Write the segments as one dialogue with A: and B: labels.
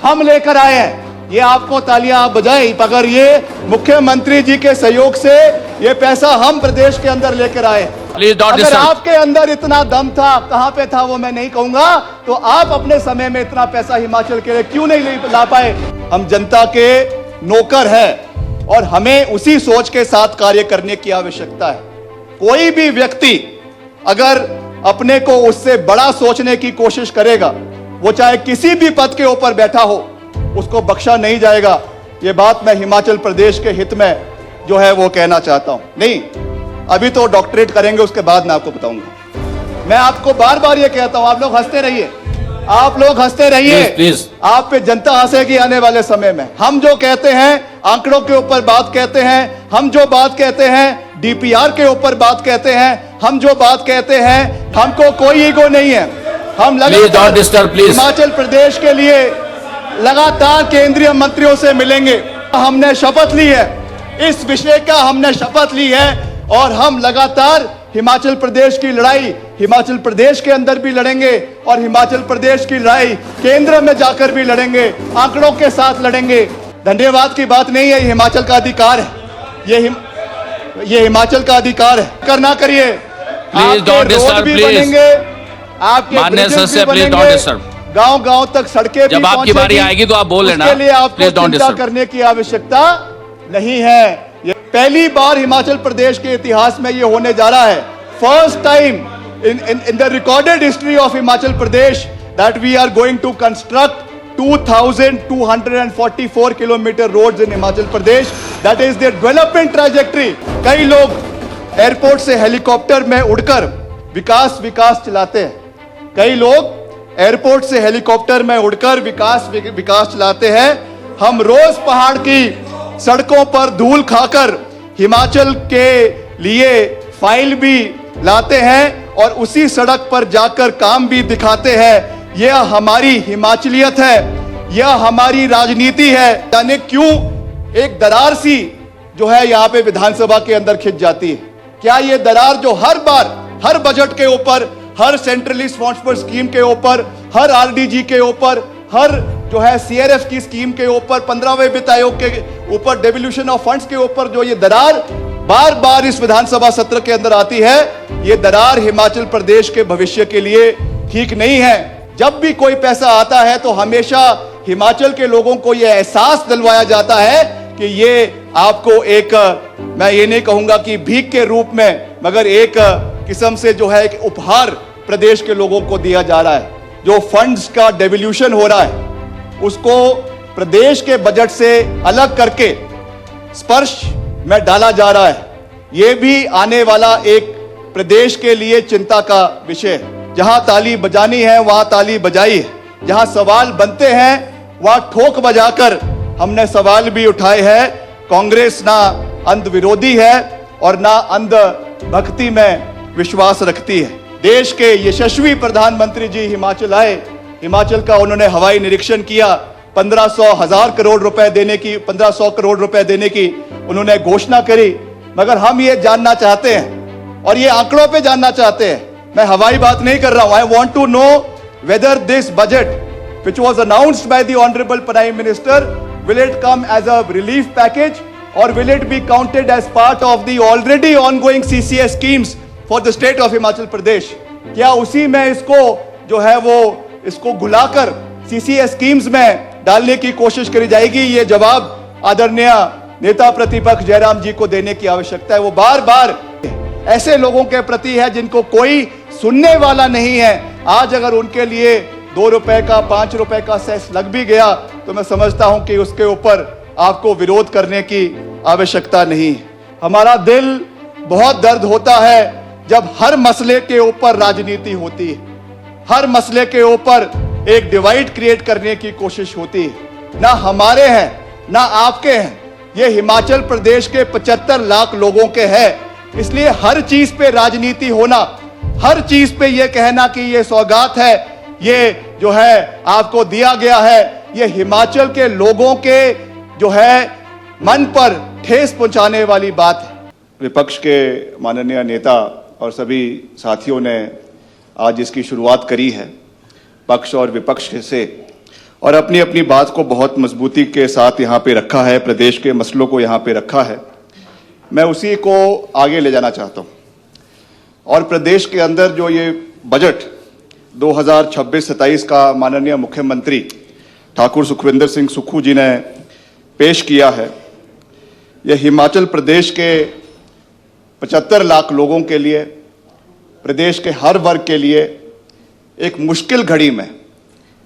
A: हम लेकर आए हैं। ये आपको तालियां आप बजाएं, अगर ये मुख्यमंत्री जी के सहयोग से ये पैसा हम प्रदेश के अंदर लेकर आए। अगर आपके अंदर इतना दम था, कहां पे था वो मैं नहीं कहूंगा, तो आप अपने समय में इतना पैसा हिमाचल के लिए क्यों नहीं ला पाए? हम जनता के नौकर हैं और हमें उसी सोच के साथ कार्य करने की आवश्यकता है। कोई भी व्यक्ति अगर अपने को उससे बड़ा सोचने की कोशिश करेगा, वो चाहे किसी भी पद के ऊपर बैठा हो, उसको बख्शा नहीं जाएगा। ये बात मैं हिमाचल प्रदेश के हित में जो है वो कहना चाहता हूं। नहीं, अभी तो डॉक्टरेट करेंगे, उसके बाद मैं आपको बताऊंगा। मैं आपको बार बार ये कहता हूं, आप लोग हंसते रहिए, आप लोग हंसते रहिए,
B: प्लीज।
A: आप पे जनता हंसेगी आने वाले समय में। हम जो कहते हैं आंकड़ों के ऊपर बात कहते हैं, हम जो बात कहते हैं डीपीआर के ऊपर बात कहते हैं, हम जो बात कहते हैं, हमको कोई ईगो नहीं है। हम लगातार हिमाचल प्रदेश के लिए लगातार केंद्रीय मंत्रियों से मिलेंगे। हमने शपथ ली है, इस विषय का हमने शपथ ली है और हम लगातार हिमाचल प्रदेश की लड़ाई हिमाचल प्रदेश के अंदर भी लड़ेंगे और हिमाचल प्रदेश की लड़ाई केंद्र में जाकर भी लड़ेंगे, आंकड़ों के साथ लड़ेंगे। धन्यवाद की बात नहीं है, हिमाचल का अधिकार है, ये हिमाचल का अधिकार है। करना करिए, आपके रोड भी बनेंगे, आपके ब्रिजेस भी बनेंगे, गांव-गांव तक सड़कें
B: जब आपकी बारी आएगी तो आप बोल लेना।
A: उसके लिए आपको चिंता करने की आवश्यकता नहीं है। ये पहली बार हिमाचल प्रदेश के इतिहास में ये होने जा रहा है। First time in the recorded history of Himachal Pradesh that we are going to construct 2,244 kilometer roads in Himachal Pradesh. That is their development trajectory. कई लोग एयरपोर्ट से हेलीकॉप्टर में उड़कर विकास चलाते हैं। कई लोग एयरपोर्ट से हेलीकॉप्टर में उड़कर विकास चलाते हैं। हम रोज पहाड़ की सड़कों पर धूल खाकर हिमाचल के लिए फाइल भी लाते हैं और उसी सड़क पर जाकर काम भी दिखाते हैं। यह हमारी हिमाचलियत है, यह हमारी राजनीति है। जाने क्यों एक दरार सी जो है यहाँ पे विधानसभा के अंदर खिंच जाती है? क्या ये दरार जो हर बार हर बजट के ऊपर, हर सेंट्रली स्पॉन्सर्ड स्कीम के ऊपर, हर आरडीजी के ऊपर, हर जो है सीआरएफ की स्कीम के ऊपर, 15वें वित्त आयोग के ऊपर, डेवल्यूशन ऑफ फंड्स के ऊपर जो ये दरार बार बार इस विधानसभा सत्र के अंदर आती है, ये दरार हिमाचल प्रदेश के भविष्य के लिए ठीक नहीं है। जब भी कोई पैसा आता है तो हमेशा हिमाचल के लोगों को यह एहसास दिलवाया जाता है कि ये आपको एक, मैं ये नहीं कहूंगा कि भीख के रूप में, मगर एक किस्म से जो है एक उपहार प्रदेश के लोगों को दिया जा रहा है। जो फंड्स का डेवल्यूशन हो रहा है उसको प्रदेश के बजट से अलग करके स्पर्श में डाला जा रहा है। यह भी आने वाला एक प्रदेश के लिए चिंता का विषय है। जहां ताली बजानी है वहां ताली बजाई है, जहां सवाल बनते हैं वहां ठोक बजाकर हमने सवाल भी उठाए हैं। कांग्रेस ना अंध विरोधी है और ना अंध भक्ति में विश्वास रखती है। देश के यशस्वी प्रधानमंत्री जी हिमाचल आए, हिमाचल का उन्होंने हवाई निरीक्षण किया, 1500 करोड़ रुपए देने की उन्होंने घोषणा करी। मगर हम ये जानना चाहते हैं और ये आंकड़ों पे जानना चाहते हैं, मैं हवाई बात नहीं कर रहा हूं। I want to know whether this budget which was announced by the honourable prime minister will it come as a relief package or will it be counted as part of the already ongoing CCS schemes for the state of Himachal Pradesh? क्या उसी में इसको जो है वो इसको घुलाकर CCS schemes में डालने की कोशिश करी जाएगी? ये जवाब आदरणीय नेता प्रतिपक्ष जयराम जी को देने की आवश्यकता है। वो बार बार ऐसे लोगों के प्रति है जिनको कोई सुनने वाला नहीं है। आज अगर उनके लिए 2 रुपए का 5 रुपए का सेस लग भी गया तो मैं समझता हूं कि उसके ऊपर आपको विरोध करने की आवश्यकता नहीं है। हमारा दिल बहुत दर्द होता है जब हर मसले के ऊपर राजनीति होती है, हर मसले के ऊपर एक डिवाइड क्रिएट करने की कोशिश होती है। ना हमारे हैं ना आपके हैं, ये हिमाचल प्रदेश के 75 लाख लोगों के हैं। इसलिए हर चीज पे राजनीति होना, हर चीज पे ये कहना कि ये सौगात है, ये जो है आपको दिया गया है, ये हिमाचल के लोगों के जो है मन पर ठेस पहुंचाने वाली बात है। विपक्ष के माननीय नेता और सभी साथियों ने आज इसकी शुरुआत करी है, पक्ष और विपक्ष से, और अपनी अपनी बात को बहुत मजबूती के साथ यहाँ पे रखा है, प्रदेश के मसलों को यहाँ पे रखा है। मैं उसी को आगे ले जाना चाहता हूँ। और प्रदेश के अंदर जो ये बजट 2026-27 का माननीय मुख्यमंत्री ठाकुर सुखविंदर सिंह सुक्खू जी ने पेश किया है, यह हिमाचल प्रदेश के 75 लाख लोगों के लिए, प्रदेश के हर वर्ग के लिए एक मुश्किल घड़ी में,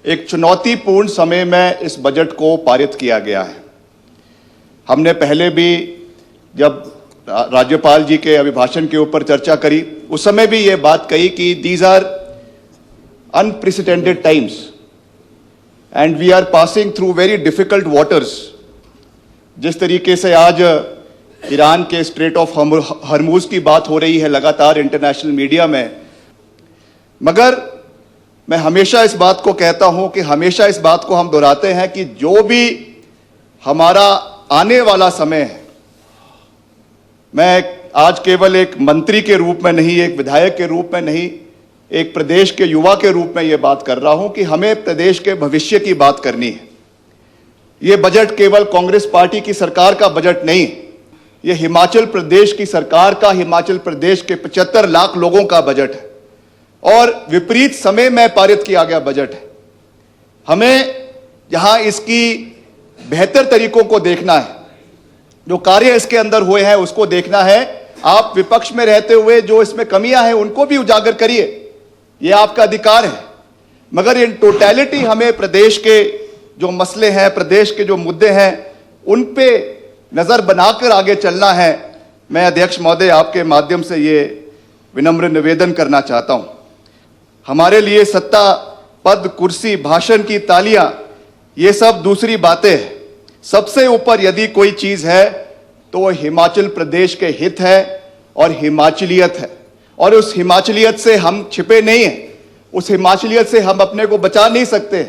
A: एक चुनौतीपूर्ण समय में इस बजट को पारित किया गया है। हमने पहले भी जब राज्यपाल जी के अभिभाषण के ऊपर चर्चा करी, उस समय भी ये बात कही कि these are unprecedented times and we are passing through very difficult waters. जिस तरीके से आज ईरान के स्ट्रेट ऑफ हरमुज की बात हो रही है लगातार इंटरनेशनल मीडिया में, मगर मैं हमेशा इस बात को कहता हूं कि हमेशा इस बात को हम दोहराते हैं कि जो भी हमारा आने वाला समय है, मैं आज केवल एक मंत्री के रूप में नहीं, एक विधायक के रूप में नहीं, एक प्रदेश के युवा के रूप में यह बात कर रहा हूं कि हमें प्रदेश के भविष्य की बात करनी है। यह बजट केवल कांग्रेस पार्टी की सरकार का बजट नहीं, यह हिमाचल प्रदेश की सरकार का, हिमाचल प्रदेश के 75 लाख लोगों का बजट है और विपरीत समय में पारित किया गया बजट है। हमें यहां इसकी बेहतर तरीकों को देखना है, जो कार्य इसके अंदर हुए हैं उसको देखना है। आप विपक्ष में रहते हुए जो इसमें कमियां हैं उनको भी उजागर करिए, यह आपका अधिकार है, मगर इन टोटलिटी हमें प्रदेश के जो मसले हैं, प्रदेश के जो मुद्दे हैं, उन पे नजर बनाकर आगे चलना है। मैं अध्यक्ष महोदय आपके माध्यम से ये विनम्र निवेदन करना चाहता हूं। हमारे लिए सत्ता, पद, कुर्सी, भाषण की तालियां, ये सब दूसरी बातें हैं। सबसे ऊपर यदि कोई चीज है तो वह हिमाचल प्रदेश के हित है और हिमाचलियत है। और उस हिमाचलियत से हम छिपे नहीं हैं, उस हिमाचलियत से हम अपने को बचा नहीं सकते।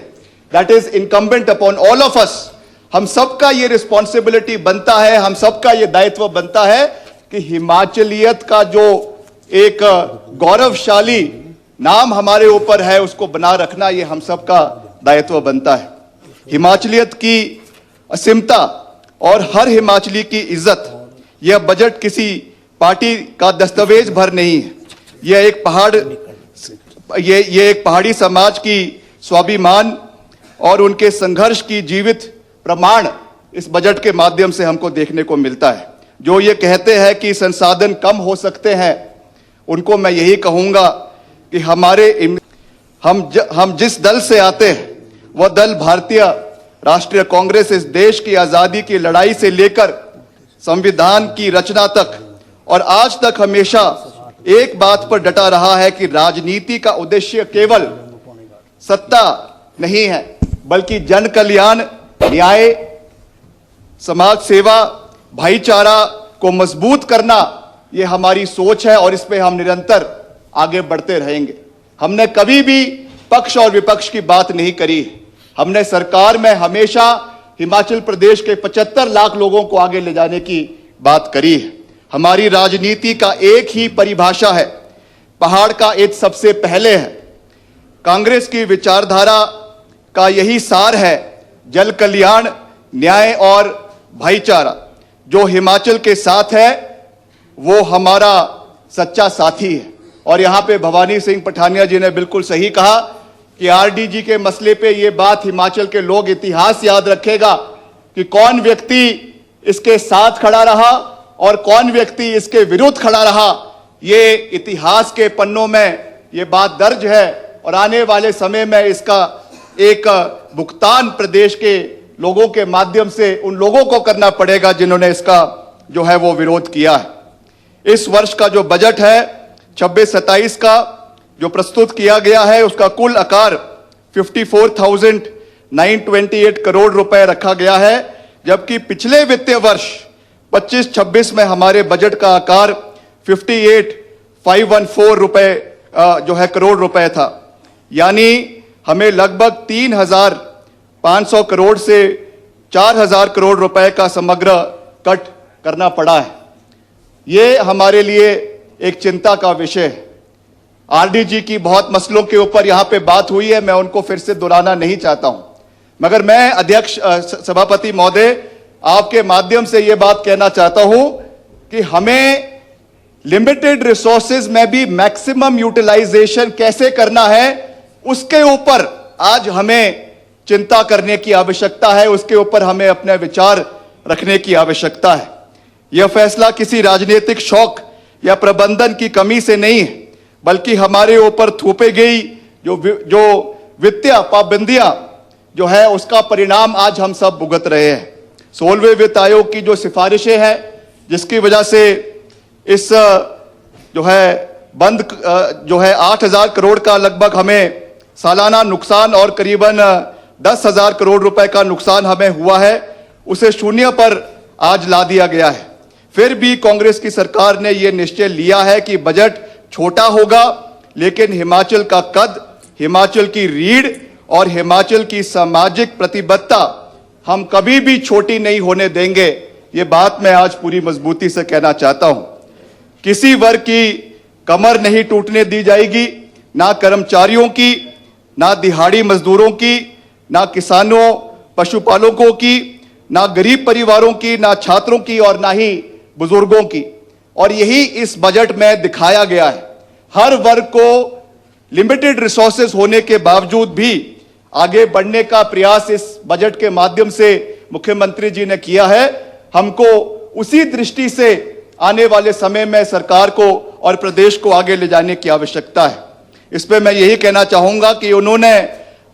A: That is incumbent upon all of us. हम सबका ये रिस्पॉन्सिबिलिटी बनता है, हम सबका ये दायित्व बनता है कि हिमाचलियत का जो एक गौरवशाली नाम हमारे ऊपर है उसको बना रखना, ये हम सबका दायित्व बनता है। हिमाचलियत की असीमता और हर हिमाचली की इज्जत, यह बजट किसी पार्टी का दस्तावेज भर नहीं है। यह एक पहाड़ी समाज की स्वाभिमान और उनके संघर्ष की जीवित प्रमाण इस बजट के माध्यम से हमको देखने को मिलता है। जो ये कहते हैं कि संसाधन कम हो सकते हैं, उनको मैं यही कहूंगा कि हम जिस दल से आते हैं वह दल भारतीय राष्ट्रीय कांग्रेस इस देश की आजादी की लड़ाई से लेकर संविधान की रचना तक और आज तक हमेशा एक बात पर डटा रहा है कि राजनीति का उद्देश्य केवल सत्ता नहीं है, बल्कि जन कल्याण, न्याय, समाज सेवा, भाईचारा को मजबूत करना, यह हमारी सोच है और इस पे हम निरंतर आगे बढ़ते रहेंगे। हमने कभी भी पक्ष और विपक्ष की बात नहीं करी। हमने सरकार में हमेशा हिमाचल प्रदेश के 75 लाख लोगों को आगे ले जाने की बात करी है। हमारी राजनीति का एक ही परिभाषा है, पहाड़ का हित सबसे पहले है। कांग्रेस की विचारधारा का यही सार है, जल कल्याण, न्याय और भाईचारा। जो हिमाचल के साथ है वो हमारा सच्चा साथी है। और यहां पे भवानी सिंह पठानिया जी ने बिल्कुल सही कहा कि आरडीजी के मसले पे ये बात हिमाचल के लोग इतिहास याद रखेगा कि कौन व्यक्ति इसके साथ खड़ा रहा और कौन व्यक्ति इसके विरुद्ध खड़ा रहा। ये इतिहास के पन्नों में ये बात दर्ज है और आने वाले समय में इसका एक भुगतान प्रदेश के लोगों के माध्यम से उन लोगों को करना पड़ेगा जिन्होंने इसका जो है वो विरोध किया है। इस वर्ष का जो बजट है 26-27 का जो प्रस्तुत किया गया है, उसका कुल आकार 54,928 करोड़ रुपए रखा गया है, जबकि पिछले वित्तीय वर्ष 25-26 में हमारे बजट का आकार 58,514 रुपए जो है करोड़ रुपए था। यानी हमें लगभग 3,500 करोड़ से 4,000 करोड़ रुपए का समग्र कट करना पड़ा है। ये हमारे लिए एक चिंता का विषय है। आरडीजी की बहुत मसलों के ऊपर यहां पे बात हुई है, मैं उनको फिर से दोहराना नहीं चाहता हूं, मगर मैं अध्यक्ष सभापति महोदय आपके माध्यम से यह बात कहना चाहता हूं कि हमें लिमिटेड रिसोर्सेज में भी मैक्सिमम यूटिलाइजेशन कैसे करना है, उसके ऊपर आज हमें चिंता करने की आवश्यकता है, उसके ऊपर हमें अपने विचार रखने की आवश्यकता है। यह फैसला किसी राजनीतिक शौक या प्रबंधन की कमी से नहीं है, बल्कि हमारे ऊपर थोपे गई जो वित्तीय पाबंदियां जो है उसका परिणाम आज हम सब भुगत रहे हैं। 16वें वित्त आयोग की जो सिफारिशें हैं, जिसकी वजह से इस जो है बंद जो है 8,000 करोड़ का लगभग हमें सालाना नुकसान और करीबन 10,000 करोड़ रुपए का नुकसान हमें हुआ है, उसे शून्य पर आज ला दिया गया है। फिर भी कांग्रेस की सरकार ने यह निश्चय लिया है कि बजट छोटा होगा, लेकिन हिमाचल का कद, हिमाचल की रीढ़ और हिमाचल की सामाजिक प्रतिबद्धता हम कभी भी छोटी नहीं होने देंगे। ये बात मैं आज पूरी मजबूती से कहना चाहता हूं। किसी वर्ग की कमर नहीं टूटने दी जाएगी, ना कर्मचारियों की, ना दिहाड़ी मजदूरों की, ना किसानों पशुपालकों की, ना गरीब परिवारों की, ना छात्रों की और ना ही बुजुर्गों की। और यही इस बजट में दिखाया गया है। हर वर्ग को लिमिटेड रिसोर्सेज होने के बावजूद भी आगे बढ़ने का प्रयास इस बजट के माध्यम से मुख्यमंत्री जी ने किया है। हमको उसी दृष्टि से आने वाले समय में सरकार को और प्रदेश को आगे ले जाने की आवश्यकता है। इस पे मैं यही कहना चाहूंगा कि उन्होंने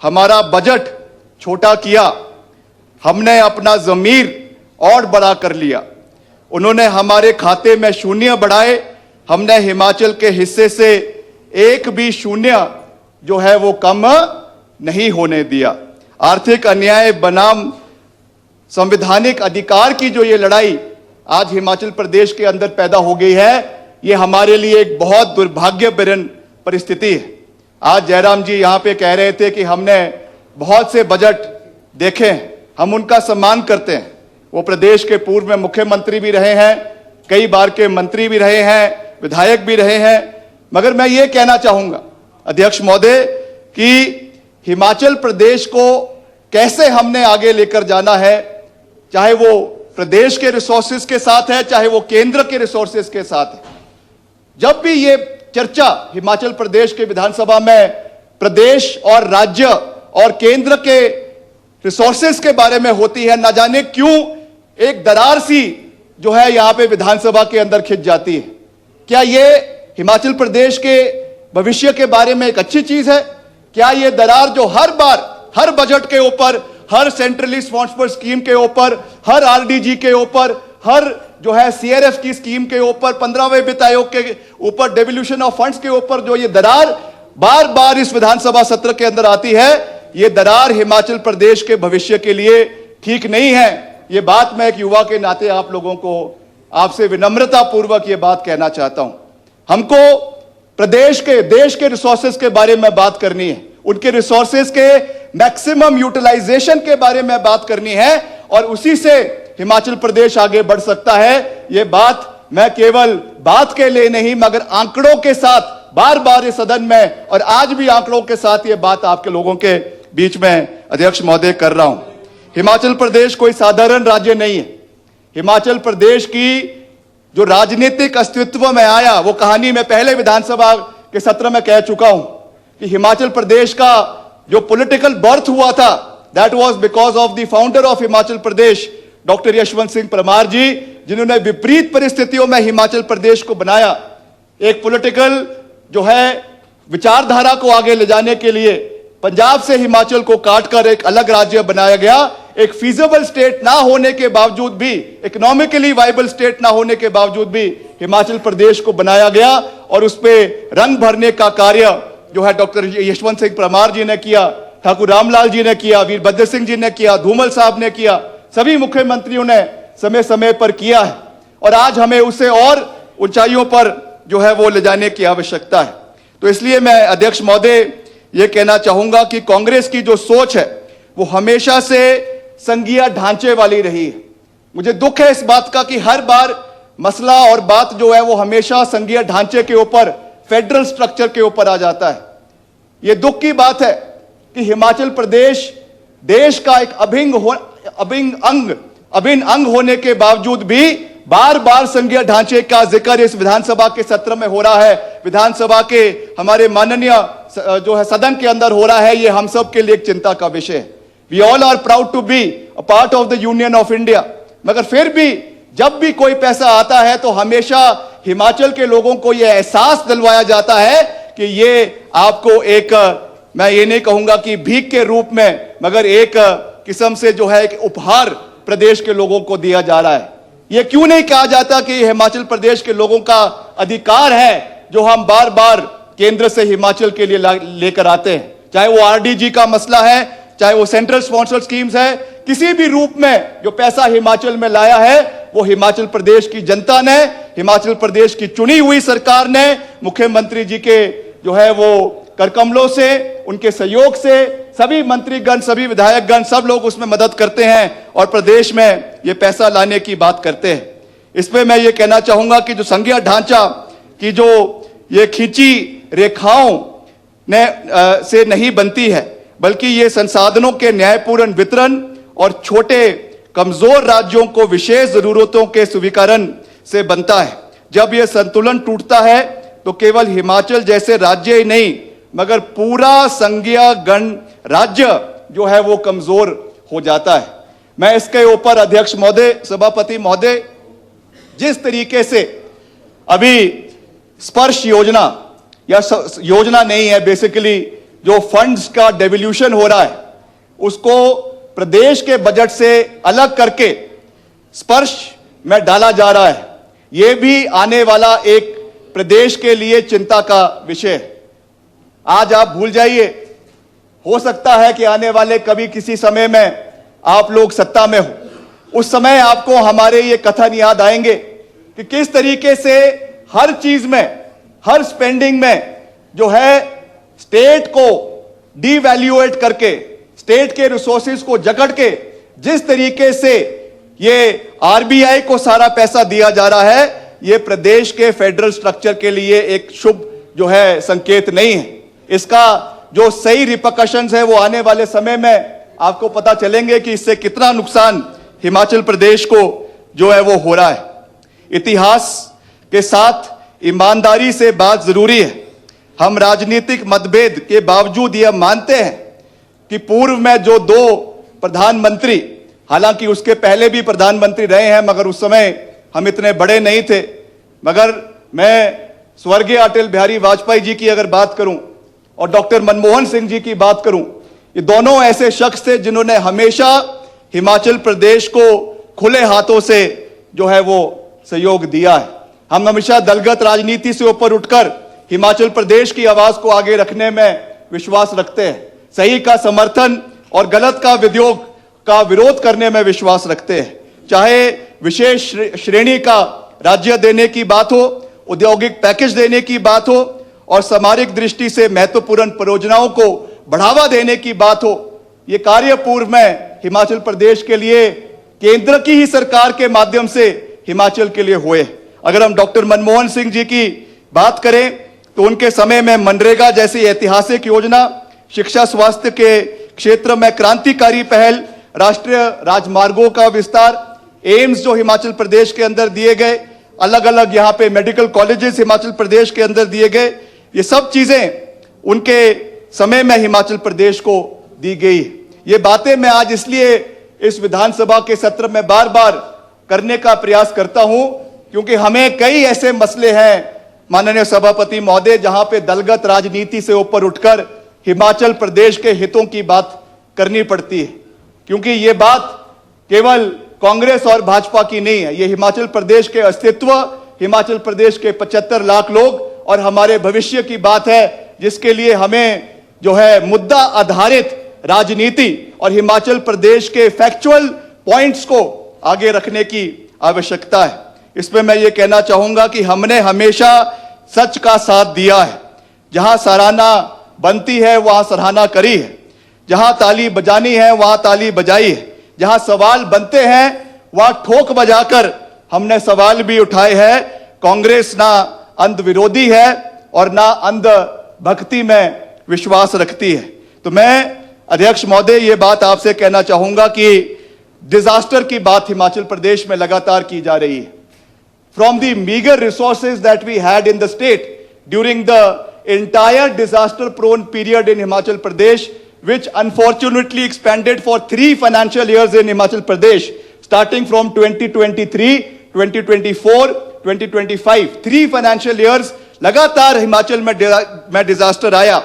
A: हमारा बजट छोटा किया, हमने अपना जमीर और बड़ा कर लिया। उन्होंने हमारे खाते में शून्य बढ़ाए, हमने हिमाचल के हिस्से से एक भी शून्य जो है वो कम नहीं होने दिया। आर्थिक अन्याय बनाम संवैधानिक अधिकार की जो ये लड़ाई आज हिमाचल प्रदेश के अंदर पैदा हो गई है, ये हमारे लिए एक बहुत दुर्भाग्यपूर्ण परिस्थिति है। आज जयराम जी यहां पे कह रहे थे कि हमने बहुत से बजट देखे हैं, हम उनका सम्मान करते हैं। वो प्रदेश के पूर्व में मुख्यमंत्री भी रहे हैं, कई बार के मंत्री भी रहे हैं, विधायक भी रहे हैं। मगर मैं ये कहना चाहूंगा अध्यक्ष महोदय कि हिमाचल प्रदेश को कैसे हमने आगे लेकर जाना है, चाहे वो प्रदेश के रिसोर्सेज के साथ है, चाहे वो केंद्र के रिसोर्सेज के साथ है। जब भी ये चर्चा हिमाचल प्रदेश के विधानसभा में प्रदेश और राज्य और केंद्र के रिसोर्सेज के बारे में होती है, ना जाने क्यों एक दरार सी जो है यहां पे विधानसभा के अंदर खिंच जाती है। क्या ये हिमाचल प्रदेश के भविष्य के बारे में एक अच्छी चीज है? क्या ये दरार जो हर बार हर बजट के ऊपर, हर सेंट्रली स्पॉन्सर्ड स्कीम के ऊपर, हर आरडीजी के ऊपर, हर जो है सीआरएफ की स्कीम के ऊपर, 15वें वित्त आयोग के ऊपर, डेवल्यूशन ऑफ फंड्स के ऊपर जो ये दरार बार बार इस विधानसभा सत्र के अंदर आती है, ये दरार हिमाचल प्रदेश के भविष्य के लिए ठीक नहीं है। ये बात मैं एक युवा के नाते आप लोगों को, आपसे विनम्रता पूर्वक ये बात कहना चाहता हूं। हमको प्रदेश के, देश के रिसोर्सेज के बारे में बात करनी है, उनके रिसोर्सेज के मैक्सिमम यूटिलाइजेशन के बारे में बात करनी है, और उसी से हिमाचल प्रदेश आगे बढ़ सकता है। ये बात मैं केवल बात के लिए नहीं, मगर आंकड़ों के साथ बार बार इस सदन में और आज भी आंकड़ों के साथ ये बात आपके लोगों के बीच में अध्यक्ष महोदय कर रहा हूं। हिमाचल प्रदेश कोई साधारण राज्य नहीं है। हिमाचल प्रदेश की जो राजनीतिक अस्तित्व में आया, वो कहानी मैं पहले विधानसभा के सत्र में कह चुका हूं कि हिमाचल प्रदेश का जो पॉलिटिकल बर्थ हुआ था, that was because of the founder of Himachal Pradesh doctor Yashwant Singh Parmar ji, जिन्होंने विपरीत परिस्थितियों में हिमाचल प्रदेश को बनाया। एक पॉलिटिकल जो है विचारधारा को आगे ले जाने के लिए पंजाब से हिमाचल को काटकर एक अलग राज्य बनाया गया। एक फीजिबल स्टेट ना होने के बावजूद भी, इकोनॉमिकली वाइबल स्टेट ना होने के बावजूद भी हिमाचल प्रदेश को बनाया गया, और उस पर रंग भरने का कार्य जो है डॉक्टर यशवंत सिंह परमार जी ने किया, ठाकुर रामलाल जी ने किया, वीरभद्र सिंह जी ने किया, धूमल साहब ने किया, सभी मुख्यमंत्रियों ने समय समय पर किया है। और आज हमें उसे और ऊंचाइयों पर जो है वो ले जाने की आवश्यकता है। तो इसलिए मैं अध्यक्ष महोदय ये कहना चाहूंगा कि कांग्रेस की जो सोच है वो हमेशा से संघीय ढांचे वाली रही है। मुझे दुख है इस बात का कि हर बार मसला और बात जो है वो हमेशा संघीय ढांचे के ऊपर, फेडरल स्ट्रक्चर के ऊपर आ जाता है। ये दुख की बात है कि हिमाचल प्रदेश देश का एक अभिन्न अंग होने के बावजूद भी बार बार संघीय ढांचे का जिक्र इस विधानसभा के सत्र में हो रहा है, विधानसभा के हमारे माननीय जो है सदन के अंदर हो रहा है। ये हम सब के लिए एक चिंता का विषय है। We all are proud to be a part of the union of India, मगर फिर भी जब भी कोई पैसा आता है तो हमेशा हिमाचल के लोगों को यह एहसास दिलवाया जाता है कि ये आपको एक, मैं ये नहीं कहूंगा कि भीख के रूप में, मगर एक किस्म से जो है एक उपहार प्रदेश के लोगों को दिया जा रहा है। ये क्यों नहीं कहा जाता कि हिमाचल प्रदेश के लोगों का अधिकार है जो हम बार बार केंद्र से हिमाचल के लिए लेकर आते हैं, चाहे वो आरडीजी का मसला है, चाहे वो सेंट्रल स्पॉन्सर्ड स्कीम्स है, किसी भी रूप में जो पैसा हिमाचल में लाया है वो हिमाचल प्रदेश की जनता ने, हिमाचल प्रदेश की चुनी हुई सरकार ने, मुख्यमंत्री जी के जो है वो करकमलों से, उनके सहयोग से सभी मंत्रीगण, सभी विधायकगण, सब लोग उसमें मदद करते हैं और प्रदेश में ये पैसा लाने की बात करते हैं। इसमें मैं ये कहना चाहूंगा कि जो संघीय ढांचा की जो ये खींची रेखाओं ने से नहीं बनती है, बल्कि ये संसाधनों के न्यायपूर्ण वितरण और छोटे कमजोर राज्यों को विशेष जरूरतों के स्वीकरण से बनता है। जब यह संतुलन टूटता है तो केवल हिमाचल जैसे राज्य ही नहीं, मगर पूरा संघीय गण राज्य जो है वो कमजोर हो जाता है। मैं इसके ऊपर अध्यक्ष महोदय, सभापति महोदय, जिस तरीके से अभी स्पर्श योजना या योजना नहीं है, बेसिकली जो फंड्स का डेवल्यूशन हो रहा है उसको प्रदेश के बजट से अलग करके स्पर्श में डाला जा रहा है, यह भी आने वाला एक प्रदेश के लिए चिंता का विषय है। आज आप भूल जाइए, हो सकता है कि आने वाले कभी किसी समय में आप लोग सत्ता में हो, उस समय आपको हमारे ये कथन याद आएंगे कि किस तरीके से हर चीज में, हर स्पेंडिंग में जो है स्टेट को डीवैल्यूएट करके, स्टेट के रिसोर्सेज को जकड़ के जिस तरीके से ये आरबीआई को सारा पैसा दिया जा रहा है, ये प्रदेश के फेडरल स्ट्रक्चर के लिए एक शुभ जो है संकेत नहीं है। इसका जो सही रिपरकशंस है वो आने वाले समय में आपको पता चलेंगे कि इससे कितना नुकसान हिमाचल प्रदेश को जो है वो हो रहा है। इतिहास के साथ ईमानदारी से बात जरूरी है। हम राजनीतिक मतभेद के बावजूद यह मानते हैं कि पूर्व में जो दो प्रधानमंत्री, हालांकि उसके पहले भी प्रधानमंत्री रहे हैं मगर उस समय हम इतने बड़े नहीं थे, मगर मैं स्वर्गीय अटल बिहारी वाजपेयी जी की अगर बात करूं और डॉक्टर मनमोहन सिंह जी की बात करूं, ये दोनों ऐसे शख्स थे जिन्होंने हमेशा हिमाचल प्रदेश को खुले हाथों से जो है वो सहयोग दिया है। हम हमेशा दलगत राजनीति से ऊपर उठकर हिमाचल प्रदेश की आवाज को आगे रखने में विश्वास रखते हैं, सही का समर्थन और गलत का विरोध करने में विश्वास रखते हैं। चाहे विशेष श्रेणी का राज्य देने की बात हो, औद्योगिक पैकेज देने की बात हो और सामरिक दृष्टि से महत्वपूर्ण परियोजनाओं को बढ़ावा देने की बात हो, ये कार्य पूर्व में हिमाचल प्रदेश के लिए केंद्र की ही सरकार के माध्यम से हिमाचल के लिए हुए। अगर हम डॉक्टर मनमोहन सिंह जी की बात करें तो उनके समय में मनरेगा जैसी ऐतिहासिक योजना, शिक्षा स्वास्थ्य के क्षेत्र में क्रांतिकारी पहल, राष्ट्रीय राजमार्गों का विस्तार, एम्स जो हिमाचल प्रदेश के अंदर दिए गए, अलग अलग यहाँ पे मेडिकल कॉलेजेस हिमाचल प्रदेश के अंदर दिए गए, ये सब चीजें उनके समय में हिमाचल प्रदेश को दी गई। ये बातें मैं आज इसलिए इस विधानसभा के सत्र में बार बार करने का प्रयास करता हूं क्योंकि हमें कई ऐसे मसले हैं माननीय सभापति महोदय जहां पे दलगत राजनीति से ऊपर उठकर हिमाचल प्रदेश के हितों की बात करनी पड़ती है, क्योंकि ये बात केवल कांग्रेस और भाजपा की नहीं है, ये हिमाचल प्रदेश के अस्तित्व, हिमाचल प्रदेश के 75 लाख लोग और हमारे भविष्य की बात है, जिसके लिए हमें जो है मुद्दा आधारित राजनीति और हिमाचल प्रदेश के फैक्चुअल पॉइंट्स को आगे रखने की आवश्यकता है। इसमें मैं ये कहना चाहूंगा कि हमने हमेशा सच का साथ दिया है, जहां सराहना बनती है वहां सराहना करी है, जहां ताली बजानी है वहां ताली बजाई है, जहां सवाल बनते हैं वहां ठोक बजाकर हमने सवाल भी उठाए हैं। कांग्रेस ना अंध विरोधी है और ना अंध भक्ति में विश्वास रखती है। तो मैं अध्यक्ष महोदय, ये बात आपसे कहना चाहूंगा कि डिजास्टर की बात हिमाचल प्रदेश में लगातार की जा रही है. From the meager resources that we had in the state during the entire disaster prone period in Himachal Pradesh, which unfortunately expanded for 3 financial years in Himachal Pradesh, starting from 2023, 2024, 2025, 3 financial years लगातार हिमाचल में disaster आया.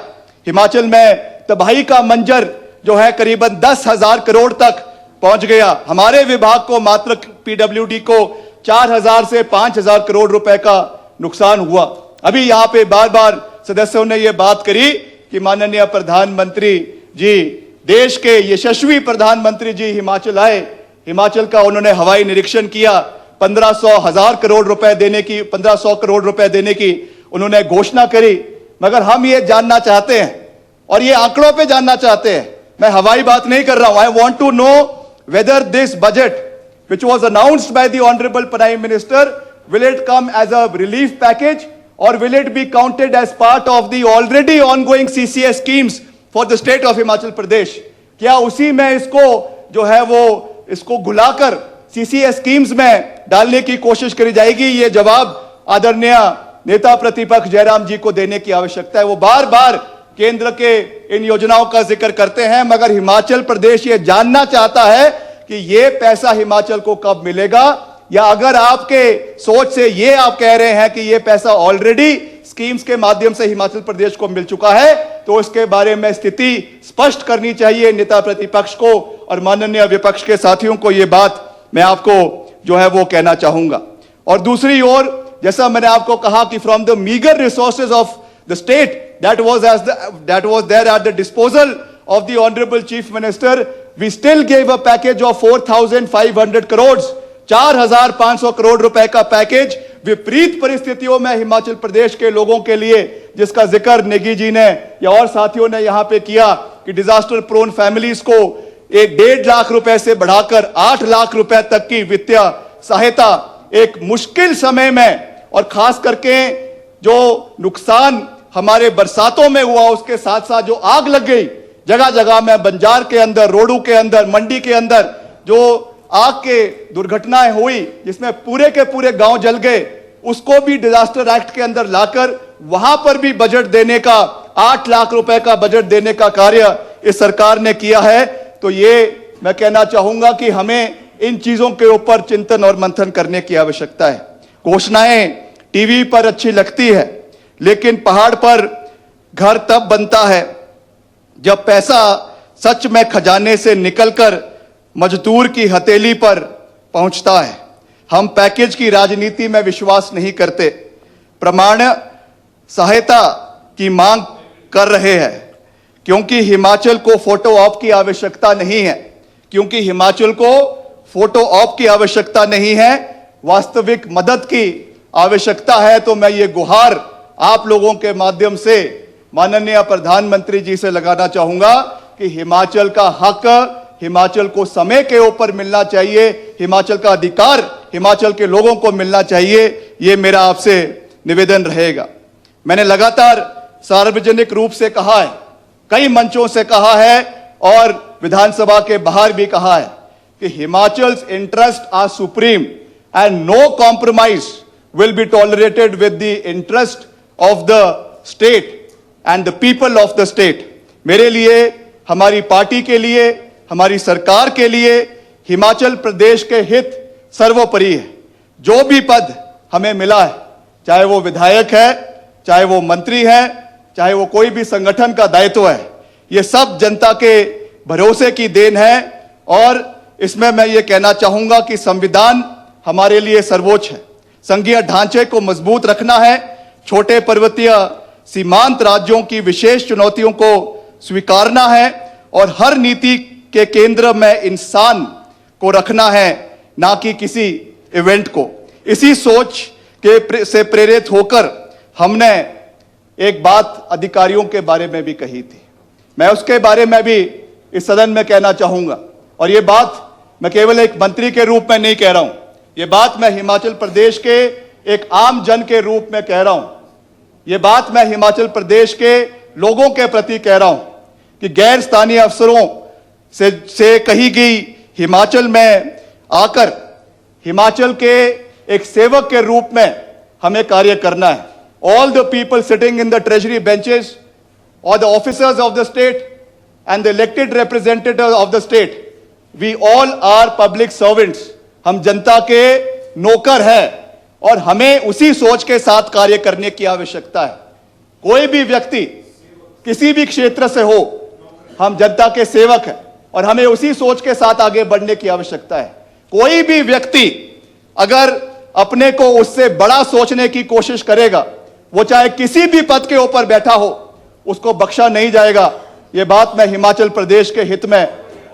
A: हिमाचल में तबाही का मंजर जो है करीबन 10,000 करोड़ तक पहुंच गया. हमारे विभाग को मात्र पीडब्ल्यूडी को 4,000 से 5,000 करोड़ रुपए का नुकसान हुआ. अभी यहां पे बार बार सदस्यों ने यह बात करी कि माननीय प्रधानमंत्री जी, देश के यशस्वी प्रधानमंत्री जी हिमाचल आए. हिमाचल का उन्होंने हवाई निरीक्षण किया. 1,500 करोड़ रुपए देने की 1,500 करोड़ रुपए देने की उन्होंने घोषणा करी. मगर हम ये जानना चाहते हैं और ये आंकड़ों पे जानना चाहते हैं. मैं हवाई बात नहीं कर रहा हूं. I want to know whether this budget which was announced by the Honorable Prime Minister, will it come as a relief package or will it be counted as part of the already ongoing CCS schemes for the state of Himachal Pradesh? क्या उसी में इसको जो है वो इसको घुलाकर CCS schemes में डालने की कोशिश करी जाएगी? ये जवाब आदरणीय नेता प्रतिपक्ष जयराम जी को देने की आवश्यकता है. वो बार बार केंद्र के इन योजनाओं का जिक्र करते हैं, मगर हिमाचल प्रदेश ये जानना चाहता है कि ये पैसा हिमाचल को कब मिलेगा, या अगर आपके सोच से ये आप कह रहे हैं कि ये पैसा ऑलरेडी स्कीम्स के माध्यम से हिमाचल प्रदेश को मिल चुका है, तो इसके बारे में स्थिति स्पष्ट करनी चाहिए नेता प्रतिपक्ष को और माननीय विपक्ष के साथियों को. ये बात मैं आपको जो है वो कहना चाहूंगा. और दूसरी ओर, जैसा मैंने आपको कहा कि from the meagre resources of the state that was there at the disposal of the Honorable Chief Minister, we still gave a package of 4,500 crores, 4,500 crore रुपए का पैकेज विपरीत परिस्थितियों में हिमाचल प्रदेश के लोगों के लिए, जिसका जिक्र नेगी जी ने या और साथियों ने यहां पे किया कि डिजास्टर प्रोन फैमिलीज को 1.5 लाख रुपए से बढ़ाकर 8 लाख रुपए तक की वित्तीय सहायता एक मुश्किल समय में, और खास करके जो नुकसान हमारे बरसातों में हुआ उसके साथ साथ जो आग लग गई जगह जगह में, बंजार के अंदर, रोडू के अंदर, मंडी के अंदर जो आग के दुर्घटनाएं हुई जिसमें पूरे के पूरे गांव जल गए, उसको भी डिजास्टर एक्ट के अंदर लाकर वहां पर भी बजट देने का 8 लाख रुपए का बजट देने का कार्य इस सरकार ने किया है. तो ये मैं कहना चाहूंगा कि हमें इन चीजों के ऊपर चिंतन और मंथन करने की आवश्यकता है. घोषणाएं टीवी पर अच्छी लगती है, लेकिन पहाड़ पर घर तब बनता है जब पैसा सच में खजाने से निकलकर मजदूर की हथेली पर पहुंचता है. हम पैकेज की राजनीति में विश्वास नहीं करते, प्रमाण सहायता की मांग कर रहे हैं, क्योंकि हिमाचल को फोटो ऑप की आवश्यकता नहीं है. क्योंकि हिमाचल को फोटो ऑप की आवश्यकता नहीं है, वास्तविक मदद की आवश्यकता है. तो मैं ये गुहार आप लोगों के माध्यम से माननीय प्रधानमंत्री जी से लगाना चाहूंगा कि हिमाचल का हक हिमाचल को समय के ऊपर मिलना चाहिए, हिमाचल का अधिकार हिमाचल के लोगों को मिलना चाहिए. ये मेरा आपसे निवेदन रहेगा. मैंने लगातार सार्वजनिक रूप से कहा है, कई मंचों से कहा है और विधानसभा के बाहर भी कहा है कि Himachal's interest are supreme and no compromise will be tolerated with the interest of the state and the people of the state. मेरे लिए, हमारी पार्टी के लिए, हमारी सरकार के लिए हिमाचल प्रदेश के हित सर्वोपरि है. जो भी पद हमें मिला है, चाहे वो विधायक है, चाहे वो मंत्री है, चाहे वो कोई भी संगठन का दायित्व है, ये सब जनता के भरोसे की देन है. और इसमें मैं ये कहना चाहूंगा कि संविधान हमारे लिए सर्वोच्च है. संघीय ढांचे को मजबूत रखना है, छोटे पर्वतीय सीमांत राज्यों की विशेष चुनौतियों को स्वीकारना है और हर नीति के केंद्र में इंसान को रखना है, ना कि किसी इवेंट को. इसी सोच के से प्रेरित होकर हमने एक बात अधिकारियों के बारे में भी कही थी. मैं उसके बारे में भी इस सदन में कहना चाहूंगा, और ये बात मैं केवल एक मंत्री के रूप में नहीं कह रहा हूं, ये बात मैं हिमाचल प्रदेश के एक आम जन के रूप में कह रहा हूं. ये बात मैं हिमाचल प्रदेश के लोगों के प्रति कह रहा हूं. कि गैर स्थानीय अफसरों से कही गई हिमाचल में आकर हिमाचल के एक सेवक के रूप में हमें कार्य करना है. All the people sitting in the treasury benches और the officers of the state and the elected representatives of the state, we all are public servants. हम जनता के नौकर हैं और हमें उसी सोच के साथ कार्य करने की आवश्यकता है. कोई भी व्यक्ति किसी भी क्षेत्र से हो, हम जनता के सेवक हैं और हमें उसी सोच के साथ आगे बढ़ने की आवश्यकता है. कोई भी व्यक्ति अगर अपने को उससे बड़ा सोचने की कोशिश करेगा, वो चाहे किसी भी पद के ऊपर बैठा हो, उसको बख्शा नहीं जाएगा. ये बात मैं हिमाचल प्रदेश के हित में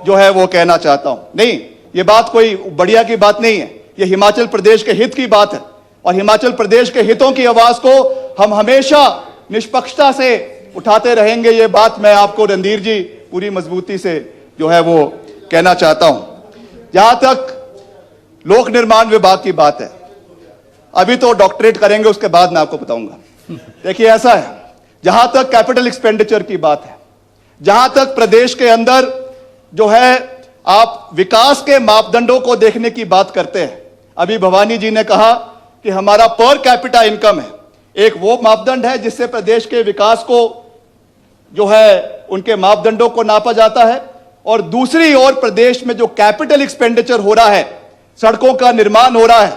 A: जो है वो कहना चाहता हूं. नहीं, ये बात कोई बढ़िया की बात नहीं है, ये हिमाचल प्रदेश के हित की बात है और हिमाचल प्रदेश के हितों की आवाज को हम हमेशा निष्पक्षता से उठाते रहेंगे. ये बात मैं आपको रणधीर जी पूरी मजबूती से जो है वो कहना चाहता हूं. जहां तक लोक निर्माण विभाग की बात है, अभी तो डॉक्टरेट करेंगे, उसके बाद मैं आपको बताऊंगा. देखिए ऐसा है, जहां तक कैपिटल एक्सपेंडिचर की बात है, जहां तक प्रदेश के अंदर जो है आप विकास के मापदंडों को देखने की बात करते हैं, अभी भवानी जी ने कहा कि हमारा पर कैपिटा इनकम है, एक वो मापदंड है जिससे प्रदेश के विकास को जो है उनके मापदंडों को नापा जाता है. और दूसरी ओर प्रदेश में जो कैपिटल एक्सपेंडिचर हो रहा है, सड़कों का निर्माण हो रहा है,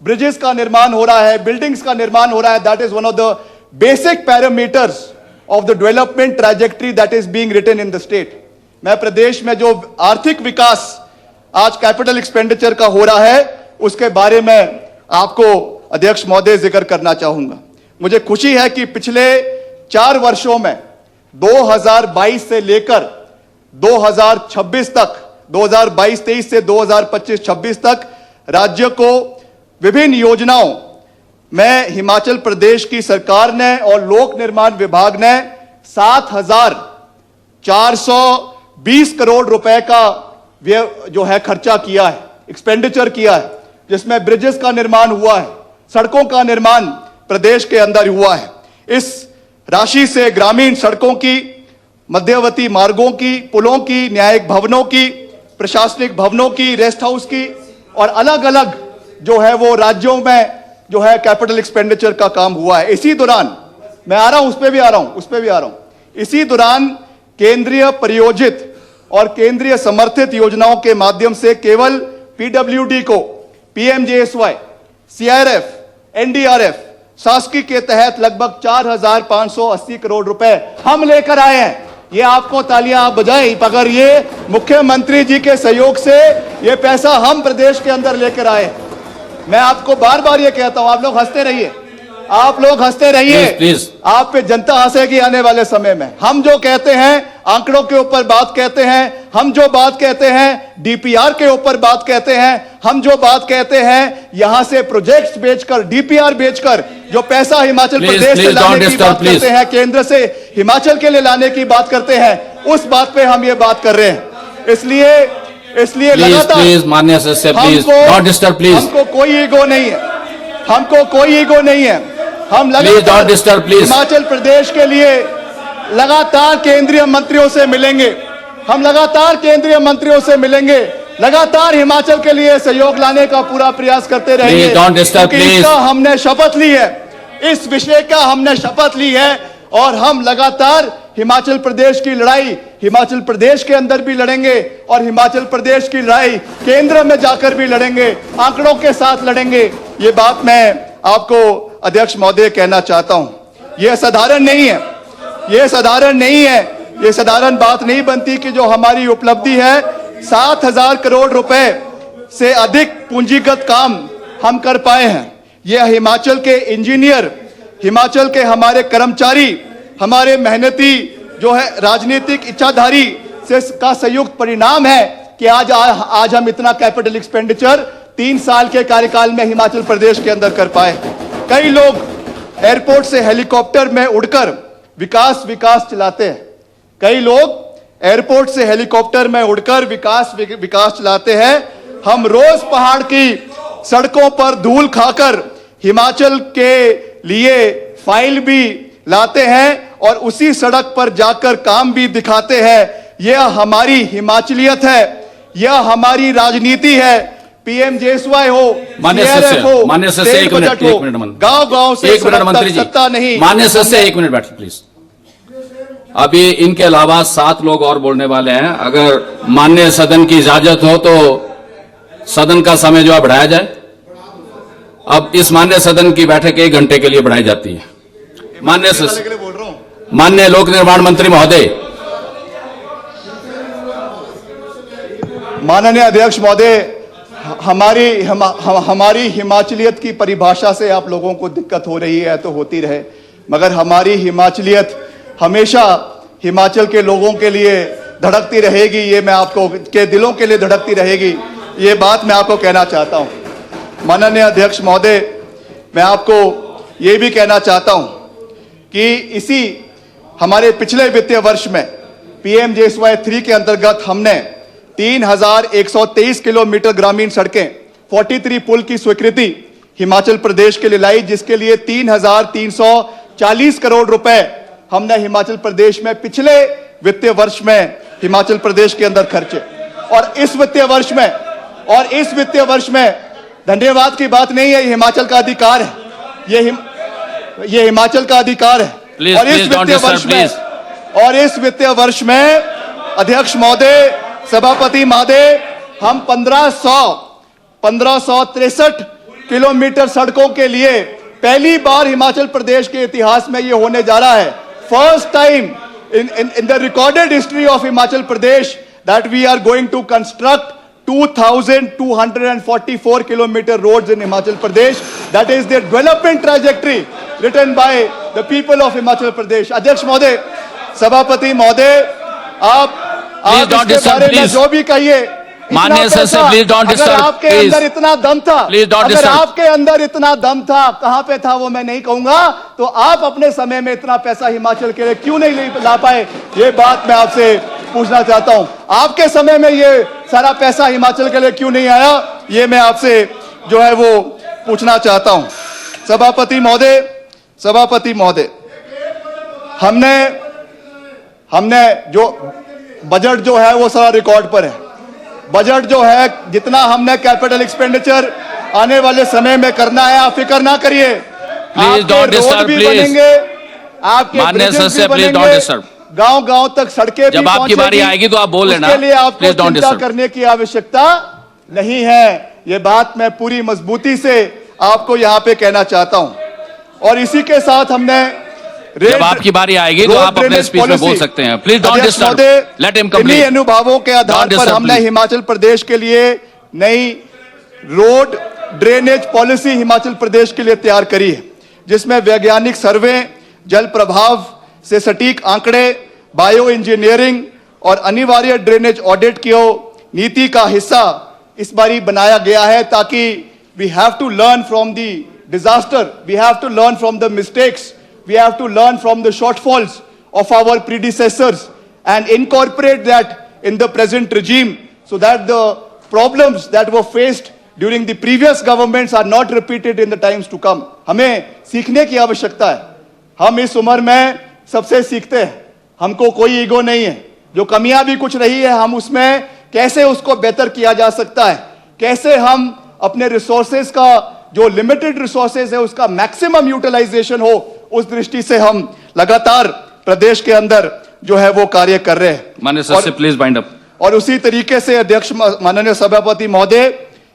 A: ब्रिजेस का निर्माण हो रहा है, बिल्डिंग्स का निर्माण हो रहा है, that is one of the basic parameters of the development trajectory that is being written in the state. मैं प्रदेश में जो आर्थिक विकास आज कैपिटल एक्सपेंडिचर का हो रहा है, उसके बारे में आपको अध्यक्ष महोदय जिक्र करना चाहूंगा. मुझे खुशी है कि पिछले 4 वर्षों में 2022 से लेकर 2026 तक, 2022-23 से 2025-26 तक राज्य को विभिन्न योजनाओं में हिमाचल प्रदेश की सरकार ने और लोक निर्माण विभाग ने 7,420 करोड़ रुपए का जो है खर्चा किया है, एक्सपेंडिचर किया है, जिसमें ब्रिजेस का निर्माण हुआ है, सड़कों का निर्माण प्रदेश के अंदर हुआ है. इस राशि से ग्रामीण सड़कों की, मध्यवर्ती मार्गों की, पुलों की, न्यायिक भवनों की, प्रशासनिक भवनों की, रेस्ट हाउस की और अलग अलग जो है वो राज्यों में जो है कैपिटल एक्सपेंडिचर का काम हुआ है. इसी दौरान मैं आ रहा हूं, उस पे भी आ रहा हूं. इसी दौरान केंद्रीय प्रायोजित और केंद्रीय समर्थित योजनाओं के माध्यम से केवल पीडब्ल्यूडी को पीएमजेएसवाई, सीआरएफ, एनडीआरएफ, शासकीय के तहत लगभग 4,580 करोड़ रुपए हम लेकर आए हैं. ये आपको तालियां आप बजाएं, अगर ये मुख्यमंत्री जी के सहयोग से ये पैसा हम प्रदेश के अंदर लेकर आए. मैं आपको बार बार ये कहता हूं, आप लोग हंसते रहिए, आप लोग हंसते रहिए, आप पे जनता हंसेगी आने वाले समय में. हम जो कहते हैं आंकड़ों के ऊपर बात कहते हैं, हम जो बात कहते हैं डीपीआर के ऊपर बात कहते हैं, हम जो बात कहते हैं यहां से प्रोजेक्ट्स बेचकर, डीपीआर बेचकर जो पैसा हिमाचल प्रदेश से लाने की बात करते हैं, केंद्र से हिमाचल के लिए लाने की बात करते हैं, उस बात पे हम ये बात कर रहे हैं. इसलिए लगातार
B: माननीय सदस्य प्लीज नॉट डिस्टर्ब प्लीज.
A: हमको कोई ईगो नहीं है, हमको कोई ईगो नहीं है. हम लगातार हिमाचल प्रदेश के लिए लगातार केंद्रीय मंत्रियों से मिलेंगे, हम लगातार केंद्रीय मंत्रियों से मिलेंगे, लगातार हिमाचल के लिए सहयोग लाने का पूरा प्रयास करते रहेंगे. इसका हमने शपथ ली है, इस विषय का हमने शपथ ली है और हम लगातार हिमाचल प्रदेश की लड़ाई हिमाचल प्रदेश के अंदर भी लड़ेंगे और हिमाचल प्रदेश की लड़ाई केंद्र में जाकर भी लड़ेंगे, आंकड़ों के साथ लड़ेंगे. ये बात मैं आपको अध्यक्ष महोदय कहना चाहता हूं. यह साधारण नहीं है, यह साधारण नहीं है, यह साधारण बात नहीं बनती कि जो हमारी उपलब्धि है 7,000 करोड़ रुपए से अधिक पूंजीगत काम हम कर पाए हैं. यह हिमाचल के इंजीनियर, हिमाचल के हमारे कर्मचारी, हमारे मेहनती जो है राजनीतिक इच्छाधारी से का संयुक्त परिणाम है कि आज हम इतना कैपिटल एक्सपेंडिचर 3 साल के कार्यकाल में हिमाचल प्रदेश के अंदर कर पाए. कई लोग एयरपोर्ट से हेलीकॉप्टर में उड़कर विकास चलाते हैं, कई लोग एयरपोर्ट से हेलीकॉप्टर में उड़कर विकास चलाते हैं. हम रोज पहाड़ की सड़कों पर धूल खाकर हिमाचल के लिए फाइल भी लाते हैं और उसी सड़क पर जाकर काम भी दिखाते हैं। यह हमारी हिमाचलियत है, यह हमारी राजनीति है। पीएमजेएसवाई हो, सीआरएफ हो,
B: मान्य सदस्य
A: स्टेट
B: एक
A: बजट
B: मिनट
A: हो, गांव-गांव से
B: एक मिनट मंत्री जी,
A: सत्ता नहीं।
B: मान्य सदस्य एक मिनट बैठिए प्लीज। अभी इनके अलावा 7 लोग और बोलने वाले हैं। अगर मान्य सदन की इजाजत हो तो सदन का समय जो है बढ़ाया जाए। अब इस मान्य सदन की बैठक 1 घंटे के लिए बढ़ाई जाती है। मान्य सदस्य,
A: बोल रहा हूं।
B: माननीय लोक निर्माण मंत्री महोदय।
A: माननीय अध्यक्ष महोदय, हमारी हिमाचलियत की परिभाषा से आप लोगों को दिक्कत हो रही है तो होती रहे, मगर हमारी हिमाचलियत हमेशा हिमाचल के लोगों के लिए धड़कती रहेगी। ये मैं आपको के दिलों के लिए धड़कती रहेगी, ये बात मैं आपको कहना चाहता हूं। माननीय अध्यक्ष महोदय, मैं आपको ये भी कहना चाहता हूं कि इसी हमारे पिछले वित्तीय वर्ष में पीएमजेएसवाई 3 के अंतर्गत हमने 3123 किलोमीटर ग्रामीण सड़कें, 43 पुल की स्वीकृति हिमाचल प्रदेश के लिए लाई, जिसके लिए 3340 करोड़ रुपए हमने हिमाचल प्रदेश में पिछले वित्तीय वर्ष में हिमाचल प्रदेश के अंदर खर्चे। और इस वित्तीय वर्ष में धन्यवाद की बात नहीं है, ये हिमाचल का अधिकार है, ये हिमाचल का अधिकार है। और इस वित्तीय वर्ष में अध्यक्ष महोदय, सभापति महोदय, हम 1563 किलोमीटर सड़कों के लिए पहली बार हिमाचल प्रदेश के इतिहास में यह होने जा रहा है। First time in the recorded history of Himachal Pradesh that we are going to construct 2,244 kilometer roads in Himachal Pradesh. That is the development trajectory written by the people of Himachal Pradesh. अध्यक्ष महोदय, सभापति महोदय, आप इसके बारे में जो भी कहिए,
B: माननीय सदस्य प्लीज डोंट डिस्टर्ब।
A: अगर आपके अंदर इतना दम था,
B: प्लीज डोंट डिस्टर्ब।
A: अगर आपके अंदर इतना दम था, कहां पे था वो मैं नहीं कहूंगा, तो आप अपने समय में इतना पैसा हिमाचल के लिए क्यों नहीं ला पाए, ये बात मैं आपसे पूछना चाहता हूं। आपके समय में ये सारा पैसा हिमाचल के लिए क्यों नहीं आया, ये मैं आपसे जो है वो पूछना चाहता हूं। सभापति महोदय, हमने जो बजट जो है वो सारा रिकॉर्ड पर है। बजट जो है, जितना हमने कैपिटल एक्सपेंडिचर आने वाले समय में करना है, आप फिक्र ना करिए। आपके रोड भी बनेंगे, आपके ब्रिजेस भी बनेंगे, गांव-गांव तक सड़कें भी
B: जब आपकी बारी आएगी तो आप बोल लेना।
A: उसके लिए आपको चिंता करने की आवश्यकता नहीं है। ये बात मैं पूरी मजबूती से आपको यहां पे कहना चाहता हूं। और इसी के साथ हमने
B: जब आपकी बारी आएगी तो आप अपने स्पीच में बोल सकते हैं। Please don't disturb, let him complete.
A: इन्हीं अनुभवों के आधार पर हमने हिमाचल प्रदेश के लिए नई road drainage policy Himachal Pradesh के लिए तैयार करी है, जिसमें वैज्ञानिक सर्वे, जल प्रभाव से सटीक आंकड़े, बायो इंजीनियरिंग और अनिवार्य ड्रेनेज ऑडिट की नीति का हिस्सा इस बारी बनाया गया है, ताकि we have to learn from the disaster, we have to learn from the mistakes, we have to learn from the shortfalls of our predecessors and incorporate that in the present regime, so that the problems that were faced during the previous governments are not repeated in the times to come. हमें सीखने की आवश्यकता है। हम इस उम्र में सबसे सीखते हैं, हमको कोई ईगो नहीं है। जो कमियां भी कुछ रही है, हम उसमें कैसे उसको बेहतर किया जा सकता है, कैसे हम अपने रिसोर्सेज का, जो लिमिटेड रिसोर्सेज है, उसका मैक्सिमम यूटिलाइजेशन हो, उस दृष्टि से हम लगातार प्रदेश के अंदर जो है वो कार्य कर रहे हैं।
B: माननीय सदस्य प्लीज बाइंड अप।
A: और उसी तरीके से अध्यक्ष माननीय सभापति महोदय,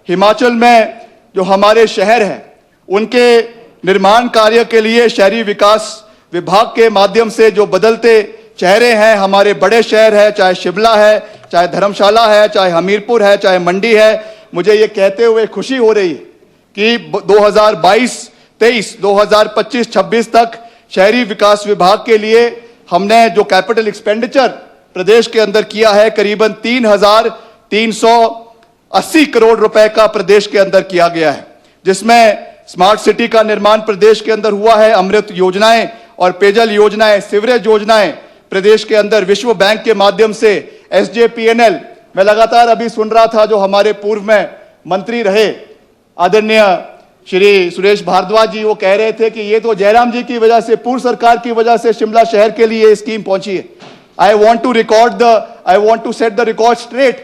A: हिमाचल में जो हमारे शहर हैं, उनके निर्माण कार्य के लिए शहरी विकास विभाग के माध्यम से जो बदलते चेहरे हैं, हमारे बड़े शहर है, चाहे शिमला है, चाहे धर्मशाला है, चाहे हमीरपुर है, चाहे मंडी है, मुझे ये कहते हुए खुशी हो रही है कि 2022-23, 2025-26 तक शहरी विकास विभाग के लिए हमने जो कैपिटल एक्सपेंडिचर प्रदेश के अंदर किया है, करीबन 3,380 करोड़ रुपए का प्रदेश के अंदर किया गया है, जिसमें स्मार्ट सिटी का निर्माण प्रदेश के अंदर हुआ है, अमृत योजनाएं और पेयजल योजनाएं, सीवरेज योजनाएं प्रदेश के अंदर, विश्व बैंक के माध्यम से SJPNL, मैं लगातार अभी सुन रहा था जो हमारे पूर्व में मंत्री रहे आदरणीय श्री सुरेश भारद्वाज जी वो कह रहे थे कि ये तो जयराम जी की वजह से, पूर्व सरकार की वजह से शिमला शहर के लिए स्कीम पहुंची है। I want to set the record straight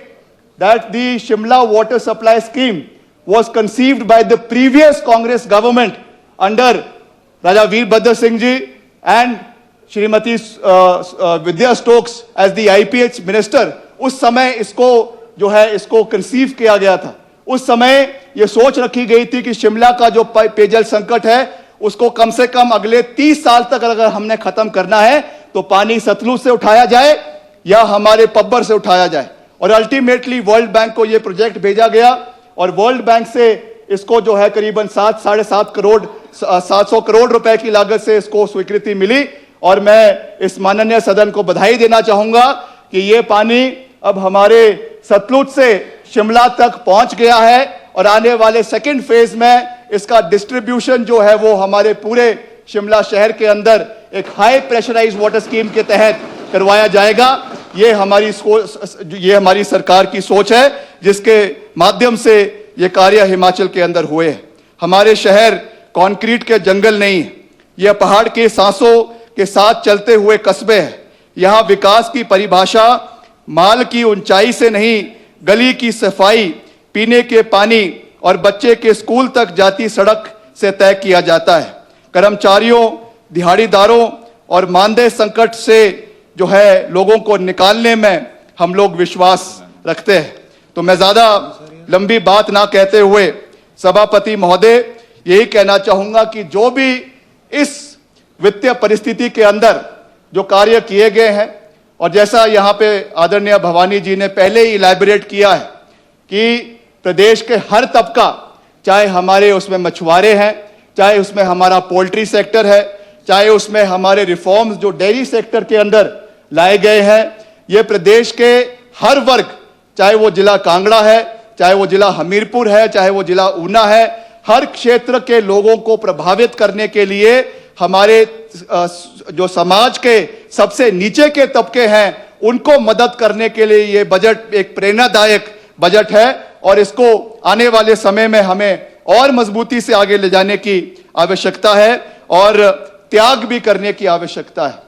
A: that the Shimla water supply scheme was conceived by the previous Congress government under Raja Veerbhadra Singh ji and Shrimati Vidya Stokes as the IPH minister. उस समय इसको conceive किया गया था। उस समय ये सोच रखी गई थी कि शिमला का जो पेयजल संकट है उसको कम से कम अगले 30 साल तक अगर हमने खत्म करना है तो पानी सतलुज से उठाया जाए या हमारे पब्बर से उठाया जाए। और अल्टीमेटली वर्ल्ड बैंक को यह प्रोजेक्ट भेजा गया और वर्ल्ड बैंक से इसको जो है करीबन 700 करोड़ रुपए की लागत से इसको स्वीकृति मिली। और मैं इस माननीय सदन को बधाई देना चाहूंगा कि यह पानी अब हमारे सतलुज से शिमला तक पहुंच गया है और आने वाले सेकेंड फेज में इसका डिस्ट्रीब्यूशन जो है वो हमारे पूरे शिमला शहर के अंदर एक हाई प्रेशराइज्ड वाटर स्कीम के तहत करवाया जाएगा। ये हमारी सरकार की सोच है जिसके माध्यम से ये कार्य हिमाचल के अंदर हुए हैं। हमारे शहर कंक्रीट के जंगल नहीं है, यह पहाड़ के सांसों के साथ चलते हुए कस्बे हैं। यहाँ विकास की परिभाषा माल की ऊंचाई से नहीं, गली की सफाई, पीने के पानी और बच्चे के स्कूल तक जाती सड़क से तय किया जाता है। कर्मचारियों, दिहाड़ीदारों और मानदेय संकट से जो है लोगों को निकालने में हम लोग विश्वास रखते हैं। तो मैं ज्यादा लंबी बात ना कहते हुए सभापति महोदय यही कहना चाहूंगा कि जो भी इस वित्तीय परिस्थिति के अंदर जो कार्य किए गए हैं और जैसा यहाँ पे आदरणीय भवानी जी ने पहले ही इलैबोरेट किया है कि प्रदेश के हर तबका, चाहे हमारे उसमें मछुआरे हैं, चाहे उसमें हमारा पोल्ट्री सेक्टर है, चाहे उसमें हमारे रिफॉर्म्स जो डेयरी सेक्टर के अंदर लाए गए हैं, ये प्रदेश के हर वर्ग, चाहे वो जिला कांगड़ा है, चाहे वो जिला हमीरपुर है, चाहे वो जिला ऊना है, हर क्षेत्र के लोगों को प्रभावित करने के लिए हमारे जो समाज के सबसे नीचे के तबके हैं उनको मदद करने के लिए ये बजट एक प्रेरणादायक बजट है और इसको आने वाले समय में हमें और मजबूती से आगे ले जाने की आवश्यकता है और त्याग भी करने की आवश्यकता है।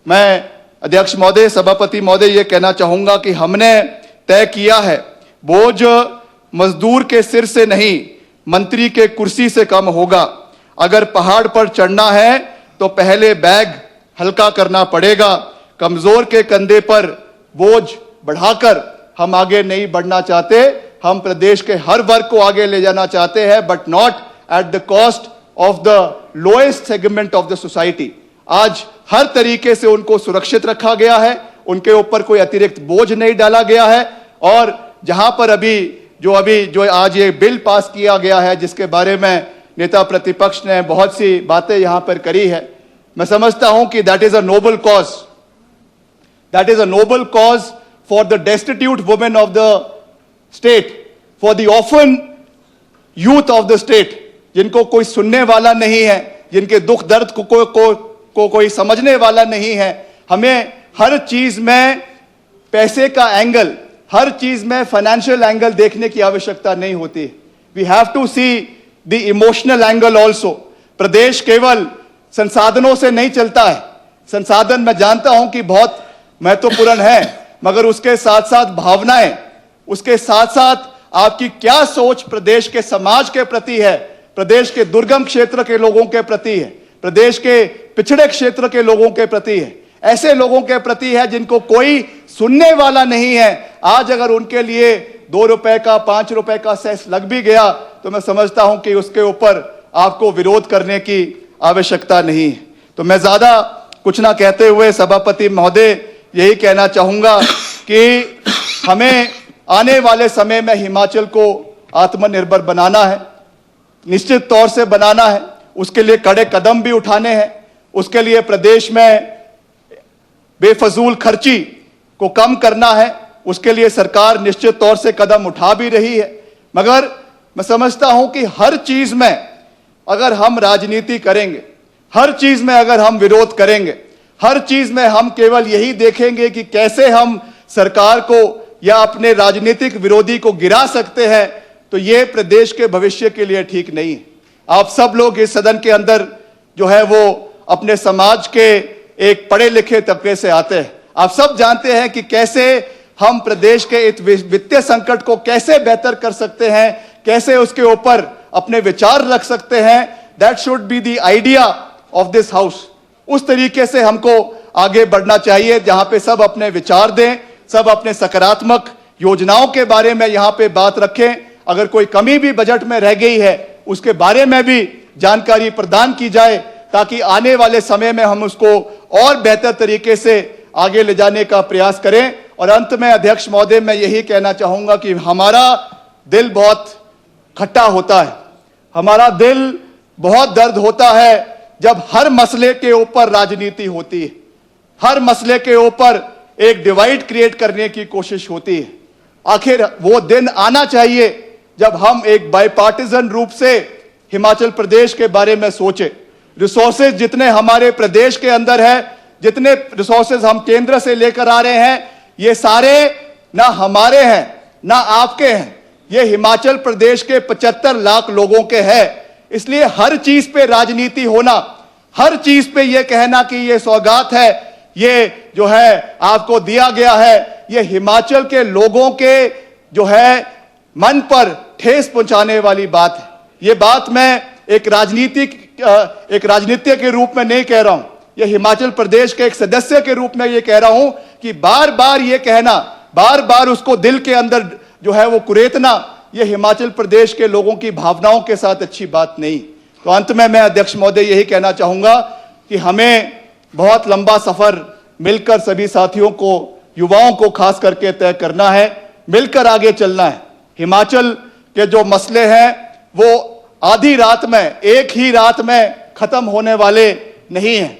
A: मैं अध्यक्ष महोदय, सभापति महोदय ये कहना चाहूंगा कि हमने तय किया है बोझ मजदूर के सिर से नहीं, मंत्री के कुर्सी से कम होगा। अगर पहाड़ पर चढ़ना है तो पहले बैग हल्का करना पड़ेगा। कमजोर के कंधे पर बोझ बढ़ाकर हम आगे नहीं बढ़ना चाहते। हम प्रदेश के हर वर्ग को आगे ले जाना चाहते हैं, but not at the cost of the lowest segment of the society. आज हर तरीके से उनको सुरक्षित रखा गया है, उनके ऊपर कोई अतिरिक्त बोझ नहीं डाला गया है। और जहां पर अभी जो आज ये बिल पास किया गया है जिसके बारे में नेता प्रतिपक्ष ने बहुत सी बातें यहां पर करी है, मैं समझता हूं कि that is a noble cause, that is a noble cause for the destitute women of the state, for the orphan youth of the state, जिनको कोई सुनने वाला नहीं है, जिनके दुख दर्द को कोई समझने वाला नहीं है। हमें हर चीज में पैसे का एंगल, हर चीज में फाइनेंशियल एंगल देखने की आवश्यकता नहीं होती। We have to see the emotional angle also. प्रदेश केवल संसाधनों से नहीं चलता है। संसाधन मैं जानता हूं कि बहुत महत्वपूर्ण है, मगर उसके साथ साथ भावनाएं, उसके साथ साथ आपकी क्या सोच प्रदेश के समाज के प्रति है, प्रदेश के दुर्गम क्षेत्र के लोगों के प्रति है, प्रदेश के पिछड़े क्षेत्र के लोगों के प्रति है, ऐसे लोगों के प्रति है जिनको कोई सुनने वाला नहीं है। आज अगर उनके लिए 2 रुपए का 5 रुपए का सेस लग भी गया तो मैं समझता हूं कि उसके ऊपर आपको विरोध करने की आवश्यकता नहीं है। तो मैं ज्यादा कुछ ना कहते हुए सभापति महोदय यही कहना चाहूंगा कि हमें आने वाले समय में हिमाचल को आत्मनिर्भर बनाना है, निश्चित तौर से बनाना है। उसके लिए कड़े कदम भी उठाने हैं। उसके लिए प्रदेश में बेफजूल खर्ची को कम करना है। उसके लिए सरकार निश्चित तौर से कदम उठा भी रही है। मगर मैं समझता हूं कि हर चीज में अगर हम राजनीति करेंगे, हर चीज में अगर हम विरोध करेंगे, हर चीज में हम केवल यही देखेंगे कि कैसे हम सरकार को या अपने राजनीतिक विरोधी को गिरा सकते हैं, तो यह प्रदेश के भविष्य के लिए ठीक नहीं है। आप सब लोग इस सदन के अंदर जो है वो अपने समाज के एक पढ़े लिखे तबके से आते हैं। आप सब जानते हैं कि कैसे हम प्रदेश के इस वित्तीय संकट को कैसे बेहतर कर सकते हैं, कैसे उसके ऊपर अपने विचार रख सकते हैं। That should be the idea of this house. उस तरीके से हमको आगे बढ़ना चाहिए जहां पे सब अपने विचार दें, सब अपने सकारात्मक योजनाओं के बारे में यहां पे बात रखें। अगर कोई कमी भी बजट में रह गई है उसके बारे में भी जानकारी प्रदान की जाए ताकि आने वाले समय में हम उसको और बेहतर तरीके से आगे ले जाने का प्रयास करें। और अंत में अध्यक्ष महोदय मैं यही कहना चाहूंगा कि हमारा दिल बहुत खट्टा होता है, हमारा दिल बहुत दर्द होता है जब हर मसले के ऊपर राजनीति होती है, हर मसले के ऊपर एक डिवाइड क्रिएट करने की कोशिश होती है। आखिर वो दिन आना चाहिए जब हम एक बायपार्टिजन रूप से हिमाचल प्रदेश के बारे में सोचें। रिसोर्सेज जितने हमारे प्रदेश के अंदर है, जितने रिसोर्सेज हम केंद्र से लेकर आ रहे हैं, ये सारे ना हमारे हैं ना आपके हैं, ये हिमाचल प्रदेश के 75 लाख लोगों के हैं। इसलिए हर चीज पे राजनीति होना, हर चीज पे ये कहना कि ये सौगात है, ये जो है आपको दिया गया है, ये हिमाचल के लोगों के जो है मन पर ठेस पहुंचाने वाली बात है। ये बात मैं एक राजनीतिक के रूप में नहीं कह रहा हूं, ये हिमाचल प्रदेश के एक सदस्य के रूप में ये कह रहा हूं कि बार बार ये कहना, बार बार उसको दिल के अंदर जो है वो कुरेदना, ये हिमाचल प्रदेश के लोगों की भावनाओं के साथ अच्छी बात नहीं। तो अंत में मैं अध्यक्ष महोदय यही कहना चाहूंगा कि हमें बहुत लंबा सफर मिलकर सभी साथियों को, युवाओं को खास करके तय करना है, मिलकर आगे चलना है। हिमाचल के जो मसले हैं वो आधी रात में, एक ही रात में खत्म होने वाले नहीं हैं।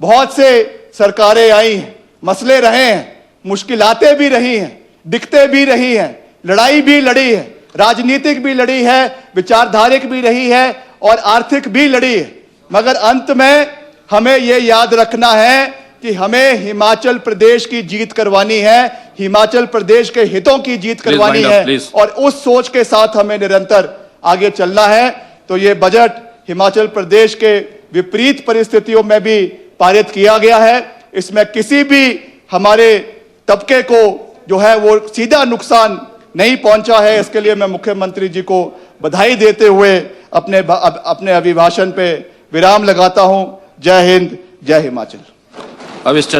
A: बहुत से सरकारें आई हैं, मसले रहे हैं, मुश्किलातें भी रही हैं, दिक्कतें भी रही हैं, लड़ाई भी लड़ी है, राजनीतिक भी लड़ी है, विचारधारिक भी रही है और आर्थिक भी लड़ी है। मगर अंत में हमें यह याद रखना है कि हमें हिमाचल प्रदेश की जीत करवानी है, हिमाचल प्रदेश के हितों की जीत करवानी है और उस सोच के साथ हमें निरंतर आगे चलना है। तो ये बजट हिमाचल प्रदेश के विपरीत परिस्थितियों में भी पारित किया गया है। इसमें किसी भी हमारे तबके को जो है वो सीधा नुकसान नहीं पहुंचा है। इसके लिए मैं मुख्यमंत्री जी को बधाई देते हुए अपने अभिभाषण पे विराम लगाता हूं। जय हिंद, जय हिमाचल।
B: अब इस